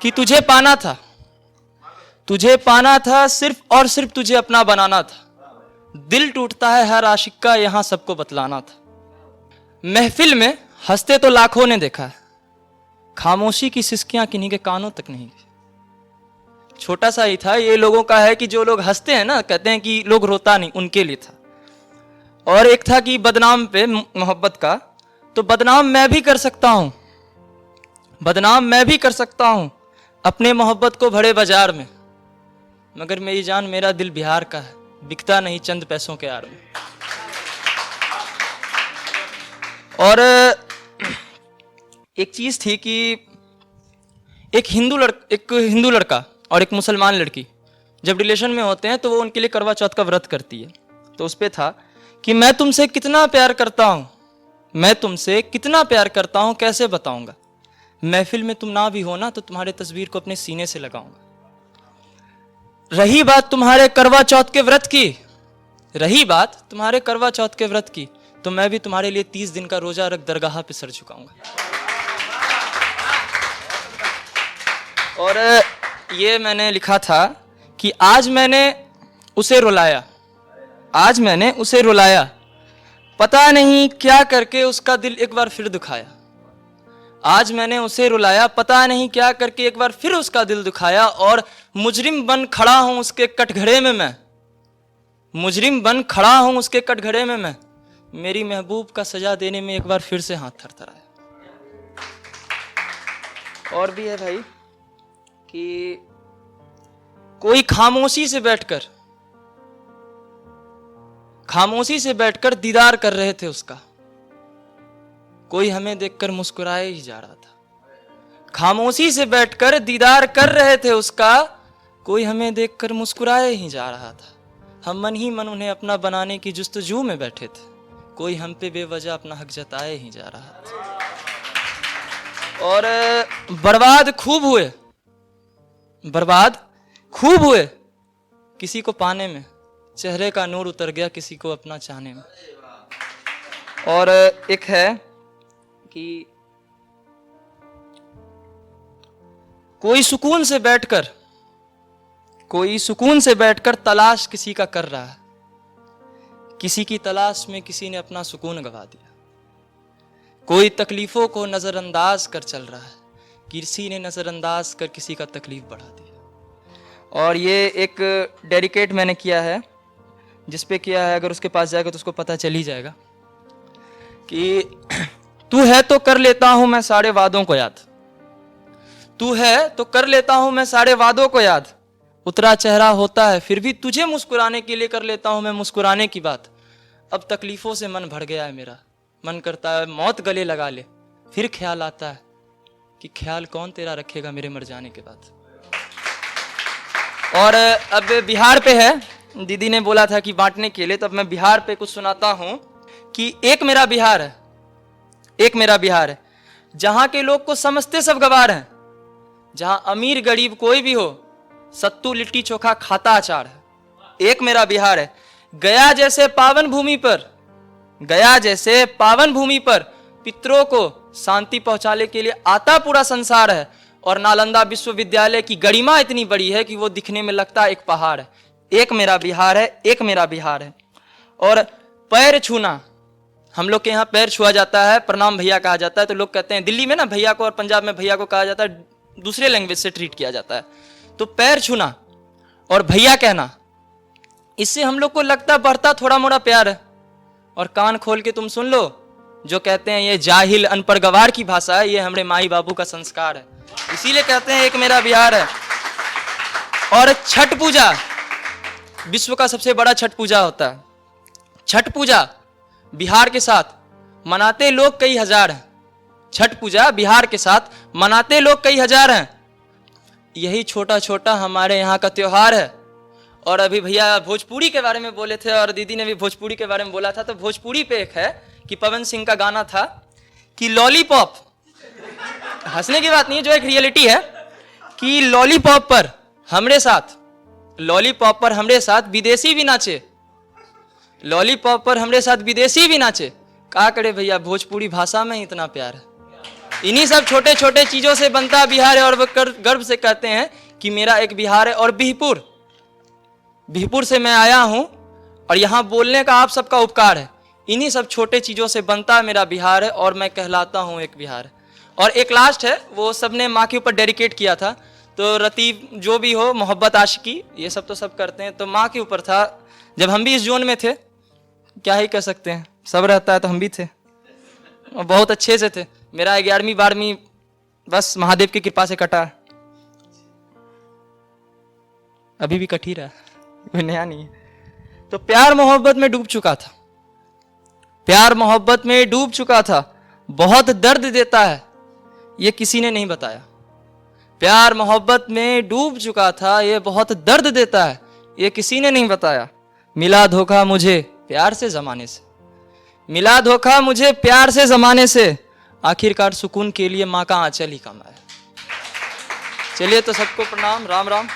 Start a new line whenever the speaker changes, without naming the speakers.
कि तुझे पाना था सिर्फ और सिर्फ तुझे अपना बनाना था। दिल टूटता है हर आशिक का, यहां सबको बतलाना था। महफिल में हंसते तो लाखों ने देखा है, खामोशी की सिसकियां किन्हीं के कानों तक नहीं गई। छोटा सा ही था, ये लोगों का है कि जो लोग हंसते हैं ना, कहते हैं कि लोग रोता नहीं, उनके लिए था। और एक था कि बदनाम पे मोहब्बत का, तो बदनाम मैं भी कर सकता हूं, बदनाम मैं भी कर सकता हूं अपने मोहब्बत को भरे बाजार में, मगर मेरी जान मेरा दिल बिहार का है, बिकता नहीं चंद पैसों के आड़ में। और एक चीज थी कि एक हिंदू लड़का और एक मुसलमान लड़की जब रिलेशन में होते हैं तो वो उनके लिए करवा चौथ का व्रत करती है। तो उस पे था कि मैं तुमसे कितना प्यार करता हूं, मैं तुमसे कितना प्यार करता हूं कैसे बताऊंगा, महफिल में तुम ना भी हो ना तो तुम्हारे तस्वीर को अपने सीने से लगाऊंगा। रही बात तुम्हारे करवा चौथ के व्रत की, रही बात तुम्हारे करवा चौथ के व्रत की, तो मैं भी तुम्हारे लिए 30 दिन का रोजा रख दरगाह पे सर झुकाऊंगा। और ये मैंने लिखा था कि आज मैंने उसे रुलाया, आज मैंने उसे रुलाया, पता नहीं क्या करके उसका दिल एक बार फिर दुखाया। आज मैंने उसे रुलाया, पता नहीं क्या करके एक बार फिर उसका दिल दुखाया। और मुजरिम बन खड़ा हूं उसके कटघरे में मैं, मुजरिम बन खड़ा हूं उसके कटघरे में मैं, मेरी महबूब का सजा देने में एक बार फिर से हाथ थरथराया। और भी है भाई कि कोई खामोशी से बैठकर दीदार कर रहे थे उसका, कोई हमें देखकर मुस्कुराए ही जा रहा था। खामोशी से बैठकर दीदार कर रहे थे उसका, कोई हमें देखकर मुस्कुराए ही जा रहा था। हम मन ही मन उन्हें अपना बनाने की जुस्तजू में बैठे थे, कोई हम पे बेवजह अपना हक जताए ही जा रहा था। और बर्बाद खूब हुए किसी को पाने में, चेहरे का नूर उतर गया किसी को अपना चाहने में। और एक है कि कोई सुकून से बैठकर तलाश किसी का कर रहा है, किसी की तलाश में किसी ने अपना सुकून गवा दिया। कोई तकलीफों को नजरअंदाज कर चल रहा है, किसी ने नजरअंदाज कर किसी का तकलीफ बढ़ा दिया। और ये एक डेडिकेट मैंने किया है, जिस पे किया है, अगर उसके पास जाएगा तो उसको पता चल ही जाएगा कि तू है तो कर लेता हूं मैं सारे वादों को याद, तू है तो कर लेता हूं मैं सारे वादों को याद, उतरा चेहरा होता है फिर भी तुझे मुस्कुराने के लिए कर लेता हूं मैं मुस्कुराने की बात। अब तकलीफों से मन भर गया है मेरा, मन करता है मौत गले लगा ले, फिर ख्याल आता है कि ख्याल कौन तेरा रखेगा मेरे मर जाने के बाद। और अब बिहार पे है, दीदी ने बोला था कि बांटने के लिए, तो अब मैं बिहार पे कुछ सुनाता हूं कि एक मेरा बिहार है जहां के लोग को समझते सब गवार हैं, जहां अमीर गरीब कोई भी हो सत्तू लिट्टी चोखा खाता अचार है। एक मेरा बिहार है, गया जैसे पावन भूमि पर पितरों को शांति पहुंचाने के लिए आता पूरा संसार है। और नालंदा विश्वविद्यालय की गरिमा इतनी बड़ी है कि वो दिखने में लगता एक पहाड़ है। एक मेरा बिहार है। और पैर छूना, हम लोग के यहाँ पैर छुआ जाता है, प्रणाम भैया कहा जाता है। तो लोग कहते हैं दिल्ली में ना भैया को और पंजाब में भैया को कहा जाता है, दूसरे लैंग्वेज से ट्रीट किया जाता है। तो पैर छूना और भैया कहना, इससे हम लोग को लगता बढ़ता थोड़ा मोड़ा प्यार है। और कान खोल के तुम सुन लो, जो कहते हैं ये जाहिल अनपढ़ गवार की भाषा है, ये हमारे माई बाबू का संस्कार है, इसीलिए कहते हैं एक मेरा बिहार है। और छठ पूजा विश्व का सबसे बड़ा छठ पूजा होता है। छठ पूजा बिहार के साथ मनाते लोग कई हजार हैं। छठ पूजा बिहार के साथ मनाते लोग कई हजार हैं। यही छोटा छोटा हमारे यहाँ का त्योहार है। और अभी भैया भोजपुरी के बारे में बोले थे और दीदी ने भी भोजपुरी के बारे में बोला था, तो भोजपुरी पे एक है कि पवन सिंह का गाना था कि लॉलीपॉप, हंसने की बात नहीं है, जो एक रियलिटी है कि लॉलीपॉप पर हमरे साथ विदेशी भी नाचे, लॉलीपॉप पर हमरे साथ विदेशी भी नाचे। कहा करे भैया, भोजपुरी भाषा में ही इतना प्यार है। इन्हीं सब छोटे छोटे चीजों से बनता बिहार है। और वो गर्व से कहते हैं कि मेरा एक बिहार है। और बिहपुर से मैं आया हूं और यहां बोलने का आप सबका उपकार है। इन्हीं सब छोटे चीजों से बनता मेरा बिहार है और मैं कहलाता हूं एक बिहार। और एक लास्ट है, वो सबने माँ के ऊपर डेडिकेट किया था। तो रतीब जो भी हो, मोहब्बत आशिकी ये सब तो सब करते हैं, तो माँ के ऊपर था। जब हम भी इस जोन में थे, क्या ही कर सकते हैं, सब रहता है तो हम भी थे और बहुत अच्छे से थे। मेरा 11वीं 12वीं बस महादेव की कृपा से कटा, अभी भी कट ही रहा, कोई नया नहीं है। तो प्यार मोहब्बत में डूब चुका था, प्यार मोहब्बत में डूब चुका था। बहुत दर्द देता है ये किसी ने नहीं बताया। प्यार मोहब्बत में डूब चुका था, ये बहुत दर्द देता है ये किसी ने नहीं बताया। मिला धोखा मुझे प्यार से जमाने से, मिला धोखा मुझे प्यार से जमाने से, आखिरकार सुकून के लिए माँ का आंचल ही कम आया। चलिए तो सबको प्रणाम, राम राम।